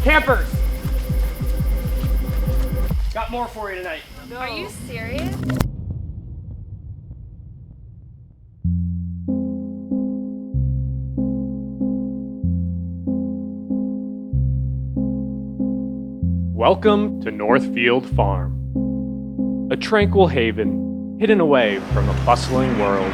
Campers! Got more for you tonight. No. Are you serious? Welcome to Northfield Farm, a tranquil haven hidden away from a bustling world.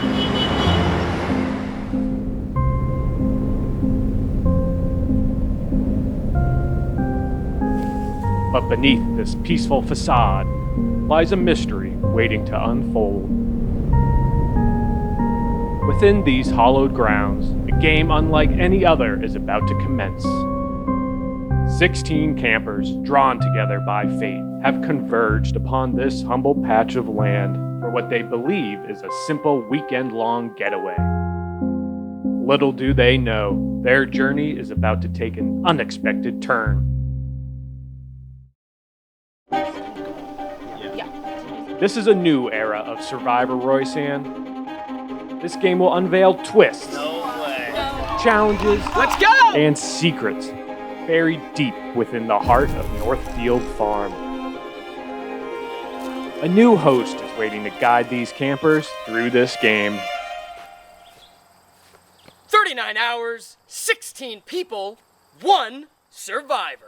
But beneath this peaceful facade lies a mystery waiting to unfold. Within these hallowed grounds, a game unlike any other is about to commence. 16 campers, drawn together by fate, have converged upon this humble patch of land for what they believe is a simple weekend-long getaway. Little do they know, their journey is about to take an unexpected turn. This is a new era of Survivor Roysan. This game will unveil twists, challenges, and secrets buried deep within the heart of Northfield Farm. A new host is waiting to guide these campers through this game. 39 hours, 16 people, 1 survivor.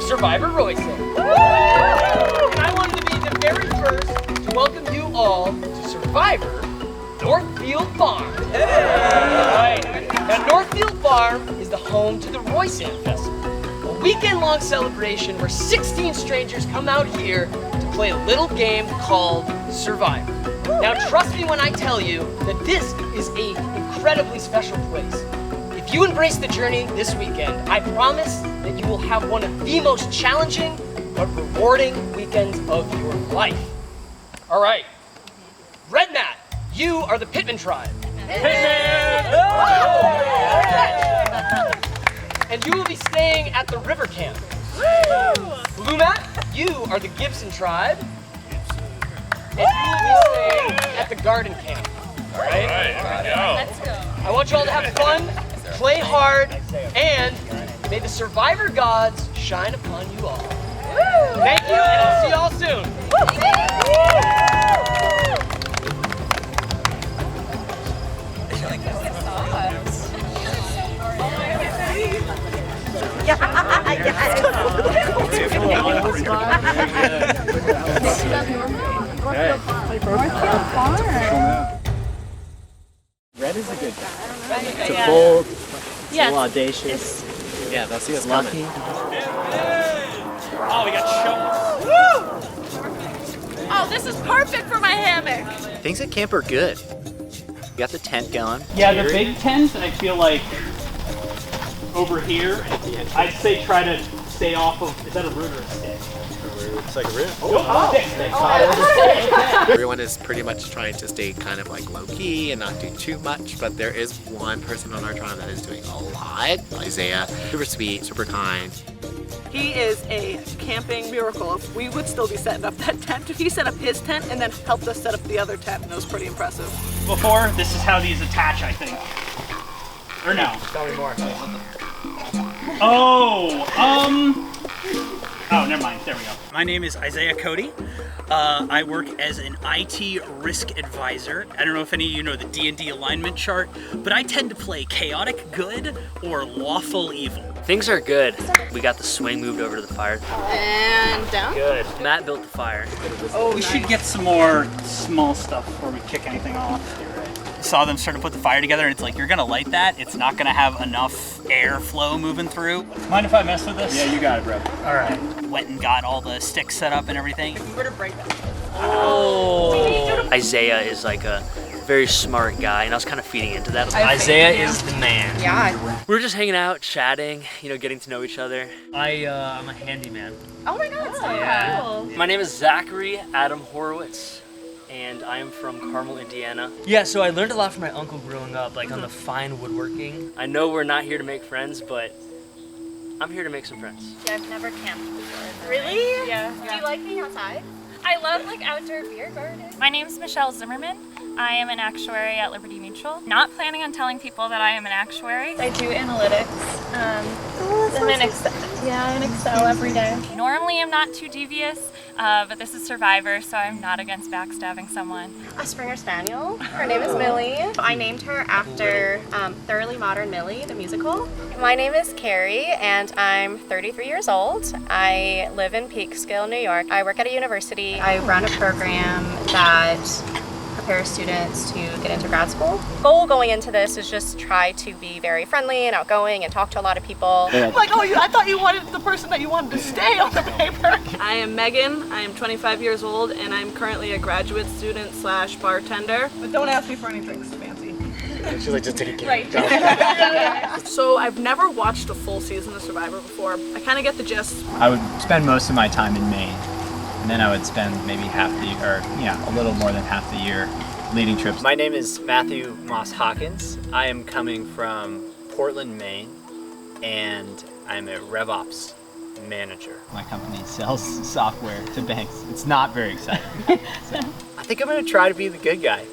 Survivor Roysan. And I wanted to be the very first to welcome you all to Survivor Northfield Farm. Right. Now, Northfield Farm is the home to the Roysan Festival, a weekend-long celebration where 16 strangers come out here to play a little game called Survivor. Now, trust me when I tell you that this is an incredibly special place. If you embrace the journey this weekend, I promise that you will have one of the most challenging but rewarding weekends of your life. All right, Red Mat, you are the Pittman tribe. Pittman! And you will be staying at the river camp. Blue Mat, you are the Gibson tribe. And you will be staying at the garden camp. All right? Here we go. Let's go. I want you all to have fun, play hard, and may the Survivor gods shine upon you all. Thank you, and I'll see you all soon. Northfield Farm. Red is a good guy. It's a bold, it's a little audacious. Yeah, they'll see us lucky. Oh, we got shows. Oh, this is perfect for my hammock. Things at camp are good. You got the tent going. Yeah, the big tent, I feel like over here, I'd say try to stay off of, is that a root or a stick? It's like a root. Everyone is pretty much trying to stay kind of like low-key and not do too much, but there is one person on our tribe that is doing a lot. Isaiah, super sweet, super kind. He is a camping miracle. We would still be setting up that tent. He set up his tent and then helped us set up the other tent, and it was pretty impressive. Before, this is how these attach, I think. Or no? Tell me more. Oh, never mind. There we go. My name is Isaiah Cody. I work as an IT risk advisor. I don't know if any of you know the D&D alignment chart, but I tend to play chaotic good or lawful evil. Things are good. We got the swing moved over to the fire. And down. Good. Matt built the fire. Oh, We should get some more small stuff before we kick anything off. Saw them start to put the fire together, and it's like, you're gonna light that, it's not gonna have enough airflow moving through. Mind if I mess with this? Yeah, you got it, bro. All right. Went and got all the sticks set up and everything. If you were to break that. Oh. Isaiah is like a very smart guy, and I was kind of feeding into that. Isaiah is the man. Yeah. We were just hanging out, chatting, you know, getting to know each other. I'm a handyman. Oh my God, so cool. My name is Zachary Adam Horowitz, and I am from Carmel, Indiana. Yeah, so I learned a lot from my uncle growing up, like on the fine woodworking. I know we're not here to make friends, but I'm here to make some friends. Yeah, I've never camped before. Really? Yeah. Do you like being outside? I love like outdoor beer gardens. My name's Michelle Zimmerman. I am an actuary at Liberty Mutual. Not planning on telling people that I am an actuary. I do analytics. I'm in Excel. Yeah, in Excel every day. Normally I'm not too devious, but this is Survivor, so I'm not against backstabbing someone. A Springer Spaniel. Her name is Millie. I named her after Thoroughly Modern Millie, the musical. My name is Carrie, and I'm 33 years old. I live in Peekskill, New York. I work at a university. I run a program that prepares students to get into grad school. Goal going into this is just try to be very friendly and outgoing and talk to a lot of people. Like, oh, I thought you wanted the person that you wanted to stay on the paper. I am Megan. I am 25 years old, and I'm currently a graduate student / bartender. But don't ask me for any drinks fancy. She's like, just take a cake. Right. So I've never watched a full season of Survivor before. I kind of get the gist. I would spend most of my time in Maine, and then I would spend maybe half the, or a little more than half the year leading trips. My name is Matthew Moss Hawkins. I am coming from Portland, Maine, and I'm a RevOps manager. My company sells software to banks. It's not very exciting. I think I'm gonna try to be the good guy,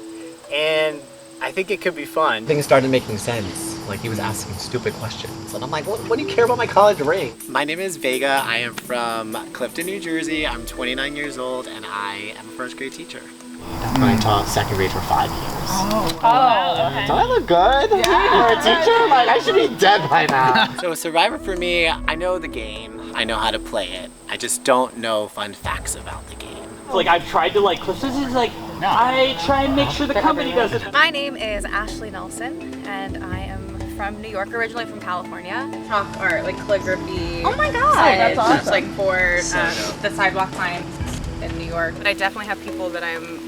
and I think it could be fun. Things started making sense. Like he was asking stupid questions. And I'm like, what do you care about my college ring? My name is Vega. I am from Clifton, New Jersey. I'm 29 years old, and I am a first grade teacher. I taught second grade for 5 years. Oh, okay. Do I look good? For a teacher? Like, I should be dead by now. So Survivor for me, I know the game. I know how to play it. I just don't know fun facts about the game. Like I've tried to Cliff says he's like, I try and make sure the company does it. My name is Ashley Nelson, and I am from New York, originally from California. Chalk art, like calligraphy. Oh my God! That's awesome. Like for the sidewalk signs in New York. But I definitely have people that I'm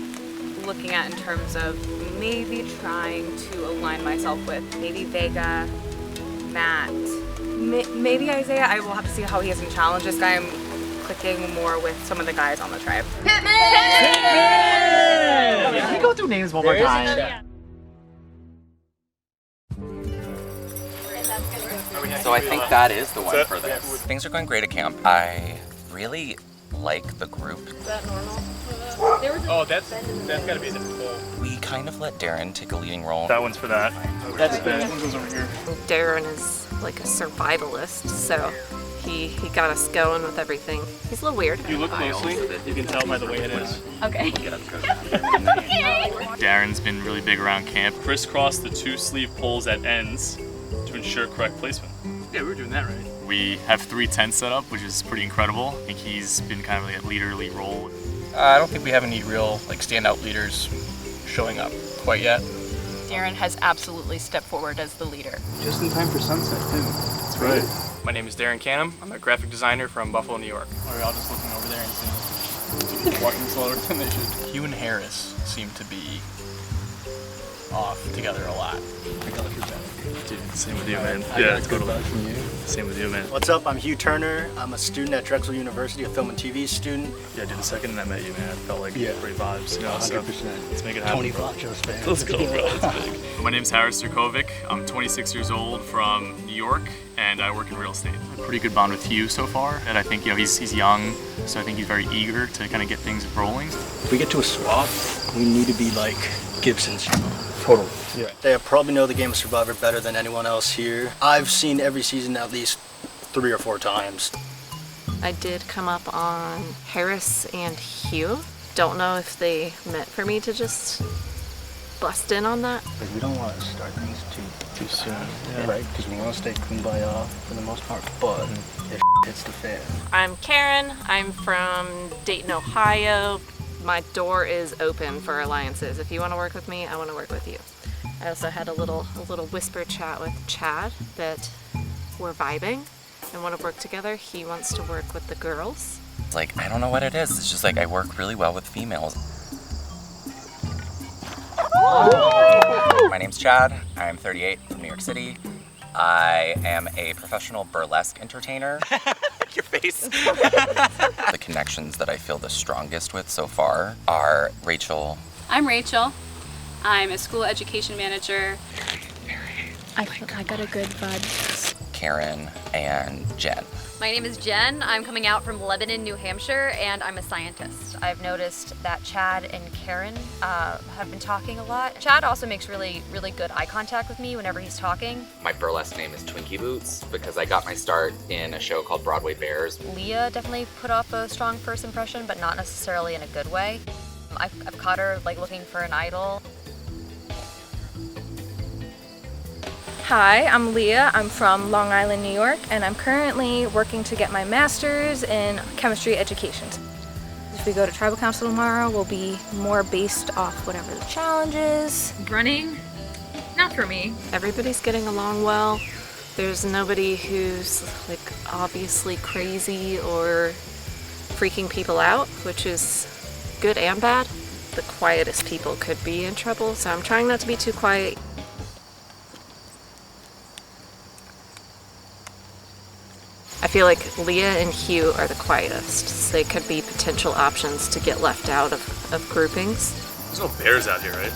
looking at in terms of maybe trying to align myself with. Maybe Vega, Matt, maybe Isaiah. I will have to see how he has any challenges. Guy, I'm clicking more with some of the guys on the tribe. Can you go through names one more time? So I think that is the one for this. Things are going great at camp. I really like the group. Is that normal? Oh, that's gotta be the full. We kind of let Darren take a leading role. That one's for that. That's that one goes over here. Darren is like a survivalist, so he got us going with everything. He's a little weird. If you look closely, you can tell by the way it is. Okay. Darren's been really big around camp. Crisscross the 2 sleeve poles at ends to ensure correct placement. Yeah, we were doing that right. We have 3 tents set up, which is pretty incredible. I think he's been kind of like a leaderly role. I don't think we have any real standout leaders showing up quite yet. Darren has absolutely stepped forward as the leader. Just in time for sunset, too. That's right. My name is Darren Canham. I'm a graphic designer from Buffalo, New York. We're all just looking over there and seeing people walking slower than they should. Hugh and Harris seem to be off together a lot. I got your back. Dude, same with you, man. Yeah, totally. Same with you, man. What's up? I'm Hugh Turner. I'm a student at Drexel University, a film and TV student. Yeah, dude, the second I met you, man, I felt like great vibes. You know, 100%. So let's make it happen. Tony Vlachos fan. Let's go, bro. It's big. My name's Harris Zerkovic. I'm 26 years old from New York, and I work in real estate. A pretty good bond with Hugh so far, and I think he's young, so I think he's very eager to kind of get things rolling. If we get to a swap, we need to be like Gibsons. Totally. Yeah. They probably know the game of Survivor better than anyone else here. I've seen every season at least 3 or 4 times. I did come up on Harris and Hugh. Don't know if they meant for me to just bust in on that. Like, we don't want to start things too soon, right? Because we want to stay kumbaya for the most part. But if hits the fan. I'm Karen. I'm from Dayton, Ohio. My door is open for alliances. If you want to work with me, I want to work with you. I also had a little whisper chat with Chad that we're vibing and want to work together. He wants to work with the girls. It's like, I don't know what it is. It's just like I work really well with females. My name's Chad. I'm 38 from New York City. I am a professional burlesque entertainer. Your face. The connections that I feel the strongest with so far are Rachel. I'm Rachel. I'm a school education manager. I got a good vibe. Karen and Jen. My name is Jen. I'm coming out from Lebanon, New Hampshire, and I'm a scientist. I've noticed that Chad and Karen have been talking a lot. Chad also makes really good eye contact with me whenever he's talking. My burlesque name is Twinkie Boots because I got my start in a show called Broadway Bears. Leah definitely put off a strong first impression, but not necessarily in a good way. I've caught her looking for an idol. Hi, I'm Leah. I'm from Long Island, New York, and I'm currently working to get my master's in chemistry education. If we go to tribal council tomorrow, we'll be more based off whatever the challenge is. Running? Not for me. Everybody's getting along well. There's nobody who's obviously crazy or freaking people out, which is good and bad. The quietest people could be in trouble, so I'm trying not to be too quiet. I feel like Leah and Hugh are the quietest. So they could be potential options to get left out of groupings. There's no bears out here, right?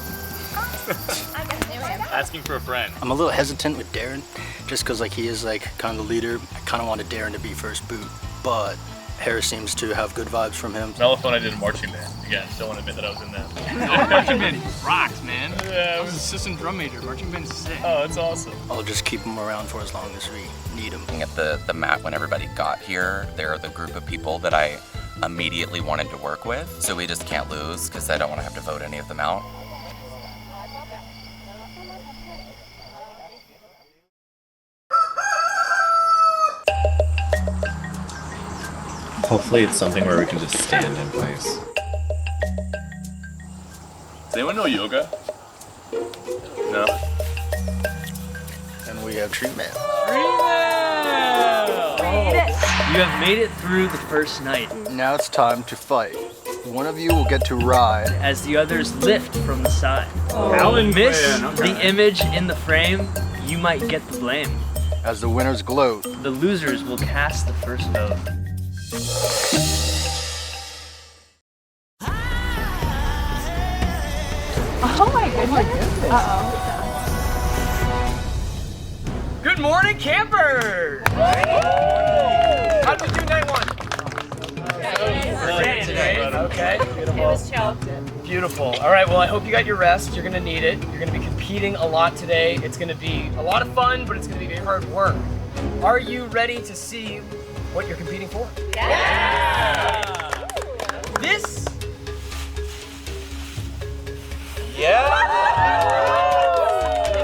Asking for a friend. I'm a little hesitant with Darren, just because he is kind of the leader. I kind of wanted Darren to be first boot, but Harris seems to have good vibes from him. That was fun. I did marching band. Again, don't want to admit that I was in that. Marching band rocks, man. Yeah, I was an assistant drum major. Marching band's sick. Oh, that's awesome. I'll just keep him around for as long as we need him. Looking at the mat when everybody got here, they're the group of people that I immediately wanted to work with. So we just can't lose because I don't want to have to vote any of them out. Hopefully it's something where we can just stand in place. Does anyone know yoga? No? And we have treatment. You have made it through the first night. Now it's time to fight. One of you will get to ride as the others lift from the side. Alan miss the image in the frame, you might get the blame. As the winners gloat, the losers will cast the first vote. Oh my goodness. Uh-oh. Good morning, campers! How did we do night one? Okay, beautiful. It was chill. Beautiful. All right, well, I hope you got your rest. You're going to need it. You're going to be competing a lot today. It's going to be a lot of fun, but it's going to be very hard work. Are you ready to see what you're competing for? Yeah! This... is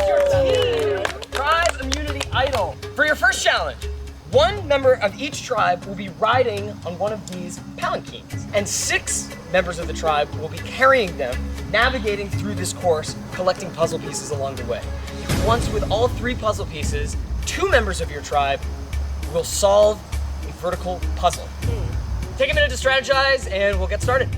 your team tribe immunity idol. For your first challenge, one member of each tribe will be riding on one of these palanquins, and 6 members of the tribe will be carrying them, navigating through this course, collecting puzzle pieces along the way. Once with all 3 puzzle pieces, 2 members of your tribe will solve a vertical puzzle. Take a minute to strategize and we'll get started.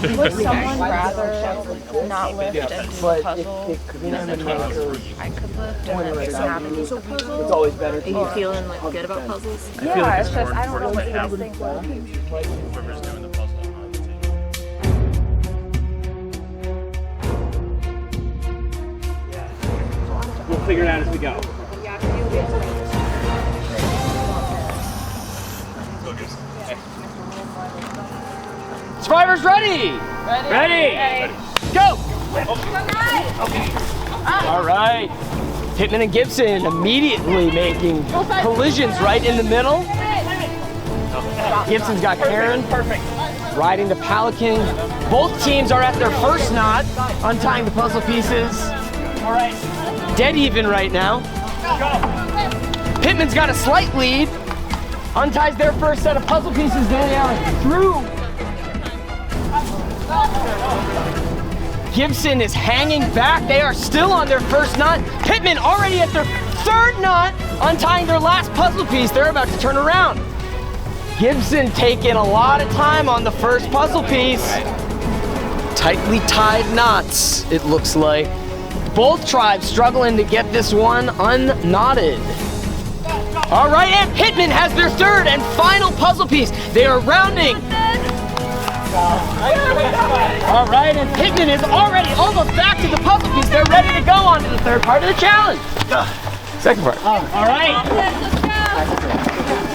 Would someone rather not lift and do a puzzle than I could lift and then just have to do the puzzle? It's always better. Are you feeling like good about puzzles? Yeah, it's just I don't know what you guys think. Whoever's doing the puzzle on the table. We'll figure it out as we go. Survivors ready? Ready. Go! Okay. All right. Pittman and Gibson immediately making collisions right in the middle. Gibson's got Karen riding the Pelican. Both teams are at their first knot, untying the puzzle pieces. All right. Dead even right now. Pittman's got a slight lead. Unties their first set of puzzle pieces. They are through. Gibson is hanging back. They are still on their first knot. Pittman already at their 3rd knot, untying their last puzzle piece. They're about to turn around. Gibson taking a lot of time on the first puzzle piece. Tightly tied knots, it looks like. Both tribes struggling to get this one unknotted. All right, and Pittman has their 3rd and final puzzle piece. They are rounding. All right, and Pittman is already almost back to the puzzle piece. They're ready to go on to the 3rd part of the challenge. Second part. All right.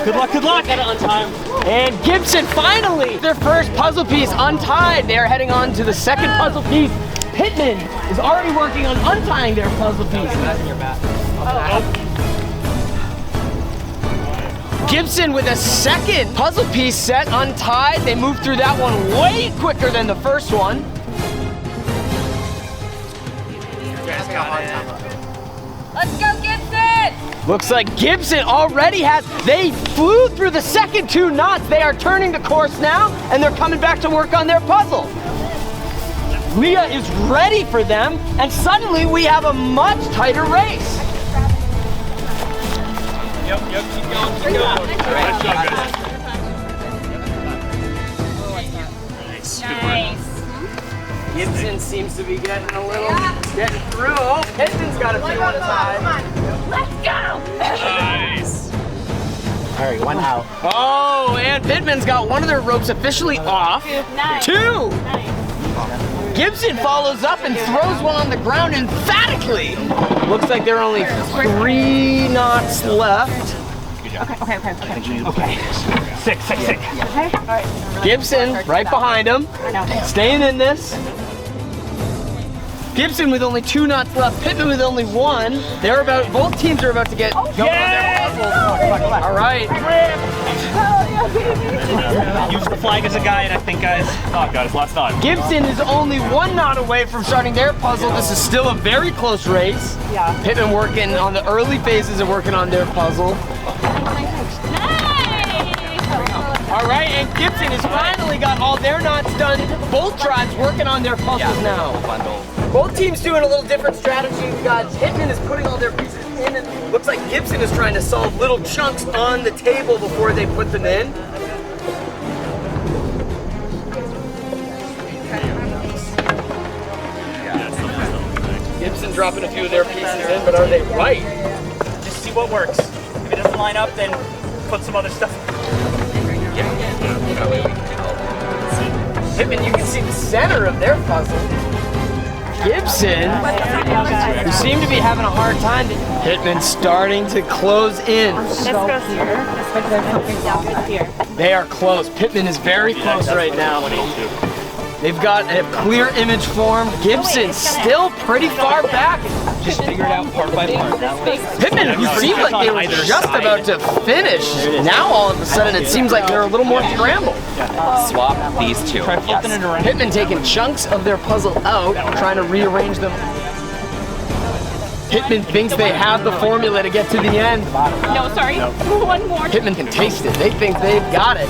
Good luck, good luck. Got it on time. And Gibson finally, their first puzzle piece untied. They are heading on to the 2nd puzzle piece. Pittman is already working on untying their puzzle piece. Gibson with a 2nd puzzle piece set untied. They moved through that one way quicker than the first one. Let's go, Gibson! Looks like Gibson already has, they flew through the second 2 knots. They are turning the course now, and they're coming back to work on their puzzle. Leah is ready for them, and suddenly we have a much tighter race. Yep, keep going, keep going. Nice job, guys. Nice. Gibson seems to be getting a little, getting through. Oh, Pittman's got a few on his eye. Let's go! Nice. All right, 1 out. Oh, and Pittman's got one of their ropes officially off. Nice. 2. Nice. Gibson follows up and throws one on the ground emphatically. Looks like there are only 3 knots left. Okay. 6. Okay. All right. Gibson right behind him, staying in this. Gibson with only 2 knots left, Pittman with only 1. They're about, both teams are about to get going on their puzzles. All right. Use the flag as a guide, I think, guys. Oh, guys, last knot. Gibson is only 1 knot away from starting their puzzle. This is still a very close race. Yeah. Pittman working on the early phases and working on their puzzle. All right, and Gibson has finally got all their knots done. Both tribes working on their puzzles now. Both teams doing a little different strategy. We got Pittman is putting all their pieces in, and looks like Gibson is trying to solve little chunks on the table before they put them in. Gibson dropping a few of their pieces in, but are they right? Just see what works. If it doesn't line up, then put some other stuff. Pittman, you can see the center of their puzzle. Gibson, you seem to be having a hard time. Pittman starting to close in. This goes here. This goes here. They are close. Pittman is very close right now. They've got a clear image form. Gibson still pretty far back. Just figure it out part by part. Pittman, who seemed like they were just about to finish, now all of a sudden it seems like they're a little more scrambled. Swap these 2. Pittman taking chunks of their puzzle out, trying to rearrange them. Pittman thinks they have the formula to get to the end. No, sorry. One more. Pittman can taste it. They think they've got it.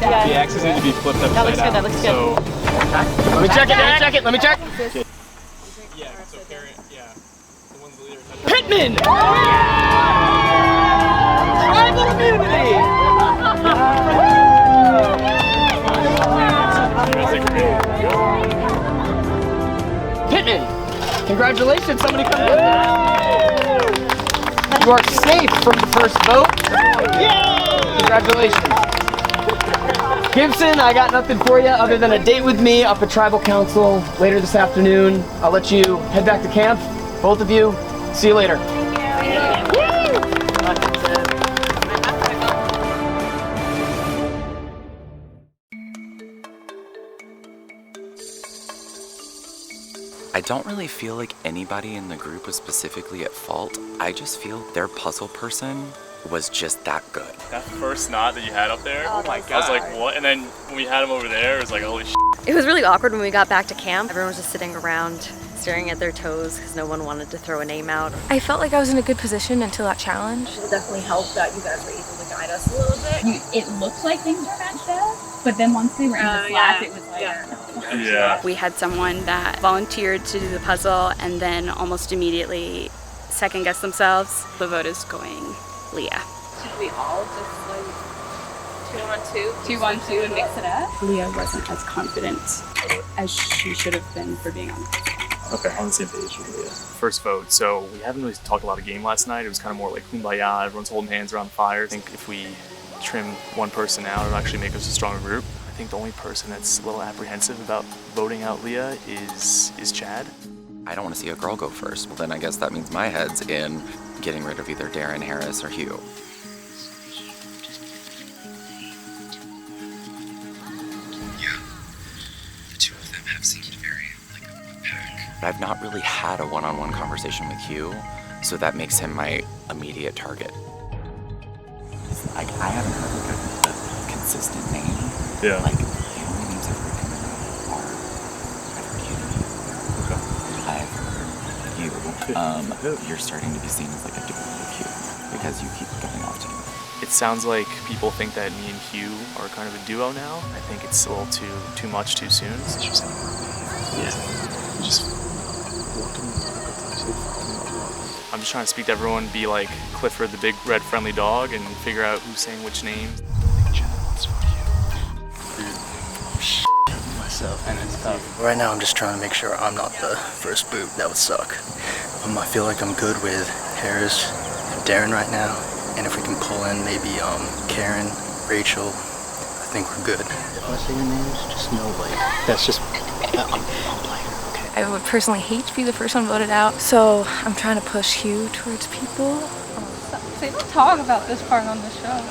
Yeah. The axes need to be flipped upside That looks good, down. that looks good. So, Let me check it, let me check. yeah, so carry, yeah. The one's the leader. Pittman! Tribal immunity! Pittman, congratulations, somebody come in. You are safe from the first vote. Congratulations. Gibson, I got nothing for you other than a date with me up at Tribal Council later this afternoon. I'll let you head back to camp, both of you. See you later. I don't really feel like anybody in the group was specifically at fault. I just feel their puzzle person was just that good. That first knot that you had up there, Oh my I was like, what? And then when we had him over there, it was like, holy shit. It was really awkward when we got back to camp. Everyone was just sitting around staring at their toes because no one wanted to throw a name out. I felt like I was in a good position until that challenge. It definitely helped that you guys were able to guide us a little bit. It looked like things were matched out, but then once they were in the slack, it was like, Yeah. We had someone that volunteered to do the puzzle and then almost immediately second guessed themselves. The vote is going Leah. Should we all just like 2-on-2 and mix it up? Leah wasn't as confident as she should have been for being on. Okay, on the same page. Yeah. First vote. So we haven't really talked about a game last night. It was kind of more like kumbaya. Everyone's holding hands around the fire. I think if we trim one person out, it'll actually make us a stronger group. I think the only person that's a little apprehensive about voting out Leah is Chad. I don't want to see a girl go first. Well, then I guess that means my head's in getting rid of either Darren, Harris, or Hugh. I've not really had a one-on-one conversation with Hugh, so that makes him my immediate target. Like, I haven't heard like a consistent name. Yeah. Like, the only names I've heard come in are I've heard you. I've heard you. You're starting to be seen as like a duo with Hugh because you keep going off to him. It sounds like people think that me and Hugh are kind of a duo now. I think it's a little too much too soon. Yeah. I'm just trying to speak to everyone, be like Clifford the big red friendly dog, and figure out who's saying which names. Myself, and it's tough. Right now, I'm just trying to make sure I'm not the first boot. That would suck. I feel like I'm good with Harris and Darren right now, and if we can pull in maybe Karen, Rachel, I think we're good. If I say your names, just know like that's just I'm playing. I would personally hate to be the first one voted out, so I'm trying to push Hugh towards people. They don't talk about this part on the show.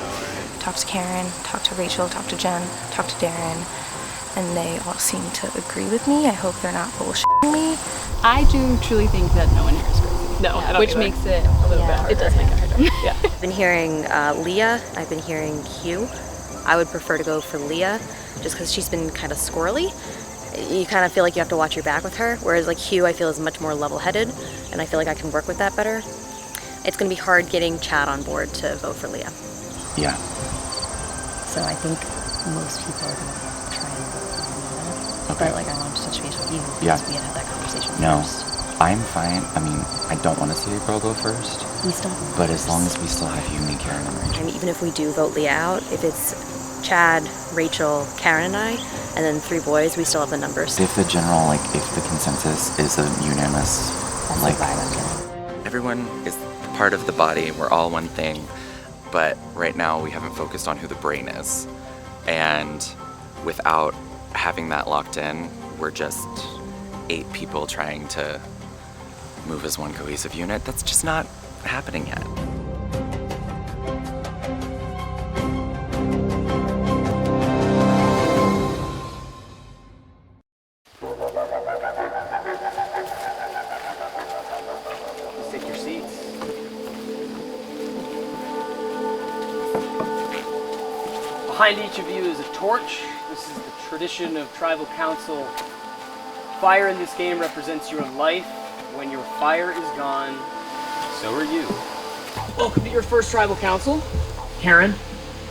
Talk to Karen, talk to Rachel, talk to Jen, talk to Darren, and they all seem to agree with me. I hope they're not bullshitting me. I do truly think that no one here is crazy. No, I don't which either. makes it a little bit harder. It does make it harder. Yeah. I've been hearing Leah, I've been hearing Hugh. I would prefer to go for Leah just because she's been kind of squirrely. You kind of feel like you have to watch your back with her, whereas like Hugh I feel is much more level-headed, and I feel like I can work with that better. It's going to be hard getting Chad on board to vote for Leah. Yeah. So I think most people are going to try and vote for Leah. But like I wanted to touch base with you because Yeah. we had had that conversation No, first. I'm fine. I mean, I don't want to see a girl go first. We still have But as long as we still have you, me, Karen, and Rachel. And even if we do vote Leah out, if it's Chad, Rachel, Karen, and I, and then 3 boys, we still have the numbers. If the consensus is a unanimous, like, everyone is part of the body, we're all one thing, but right now we haven't focused on who the brain is. And without having that locked in, we're just 8 people trying to move as one cohesive unit. That's just not happening yet. Take your seats. Behind each of you is a torch. This is the tradition of tribal council. Fire in this game represents your life. When your fire is gone, so are you. Welcome to your first tribal council. Karen,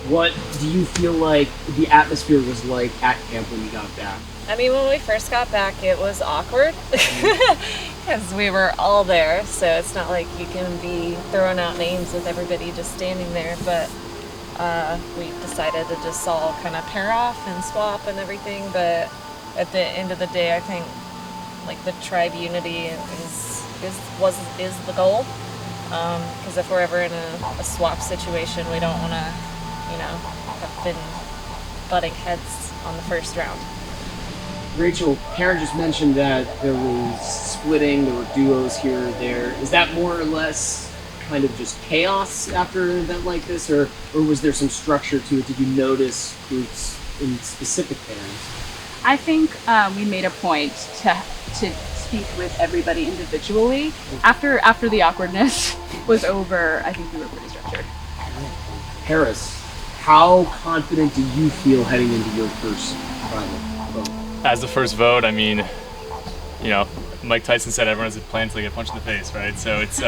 What do you feel like the atmosphere was like at camp when you got back? I mean, when we first got back, it was awkward because we were all there. So it's not like you can be throwing out names with everybody just standing there. But we decided to just all kind of pair off and swap and everything. But at the end of the day, I think like the tribe unity is the goal. Because if we're ever in a swap situation, we don't want to, have been butting heads on the first round. Rachel, Karen just mentioned that there was splitting, there were duos here or there. Is that more or less kind of just chaos after an event like this, or was there some structure to it? Did you notice groups in specific pairs? I think we made a point to speak with everybody individually. After the awkwardness was over, I think we were pretty structured. Harris, how confident do you feel heading into your first tribal vote? As the first vote, I mean, Mike Tyson said everyone has a plan until they get punched in the face, right? So it's,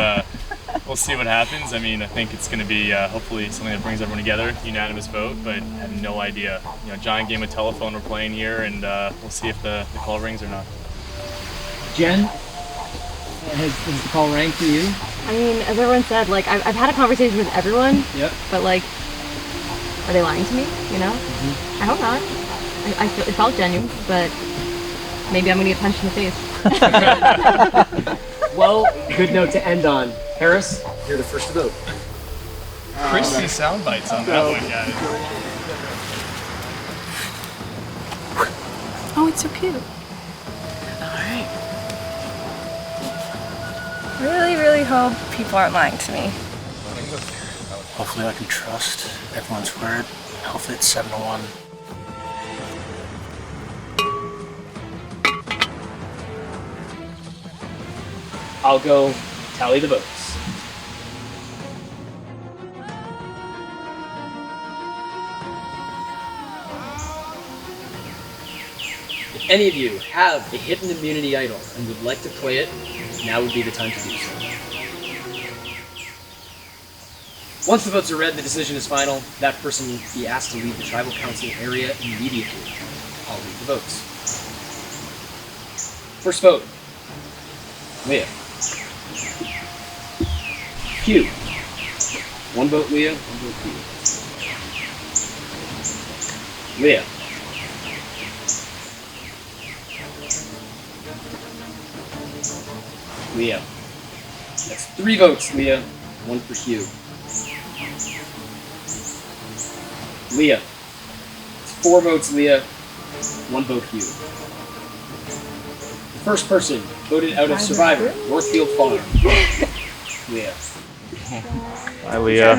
we'll see what happens. I mean, I think it's going to be hopefully something that brings everyone together, unanimous vote, but I have no idea. Giant game of telephone we're playing here, and we'll see if the call rings or not. Jen, has the call rang for you? I mean, as everyone said, like, I've had a conversation with everyone, Yep. but like, are they lying to me, I hope not. It felt genuine, but maybe I'm gonna get punched in the face. Well, good note to end on. Harris, you're the first to vote. Crispy sound bites on that one, guys. Oh, it's so cute. I really, really hope people aren't lying to me. Hopefully I can trust everyone's word. Hopefully it's 7-1. I'll go tally the votes. If any of you have a hidden immunity idol and would like to play it, now would be the time to do so. Once the votes are read, the decision is final. That person will be asked to leave the tribal council area immediately. I'll read the votes. First vote, Leah. Q. One vote Leah, one vote Q. Leah. Leah. That's 3 votes, Leah. 1 for Hugh. Leah. That's 4 votes, Leah. 1 vote, Hugh. The first person voted out of Survivor, Northfield Farm. Leah. Hi, Leah.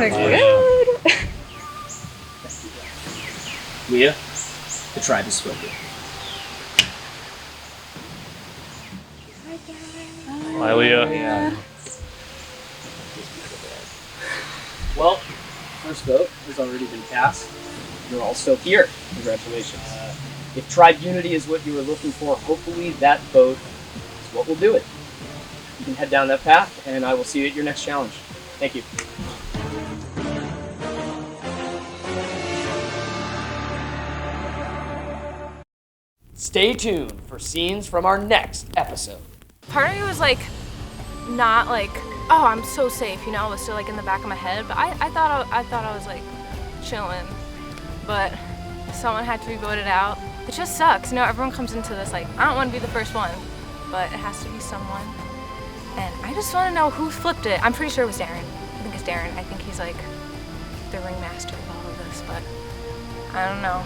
Leah, the tribe is split. Hi, Leah. Well, first vote has already been cast. You're all still here. Congratulations. If tribe unity is what you were looking for, hopefully that vote is what will do it. You can head down that path, and I will see you at your next challenge. Thank you. Stay tuned for scenes from our next episode. Part of me was like, not like, oh, I'm so safe, it was still like in the back of my head. But I thought I was like chilling. But someone had to be voted out. It just sucks. Everyone comes into this like, I don't want to be the first one, but it has to be someone. And I just want to know who flipped it. I'm pretty sure it was Darren. I think it's Darren. I think he's like the ringmaster of all of this, but I don't know.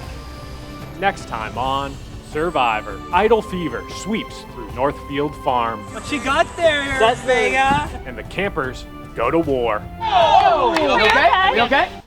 Next time on Survivor, Idle Fever sweeps through Northfield Farm. What you got there, Vega? And the campers go to war. Oh! We okay? We okay?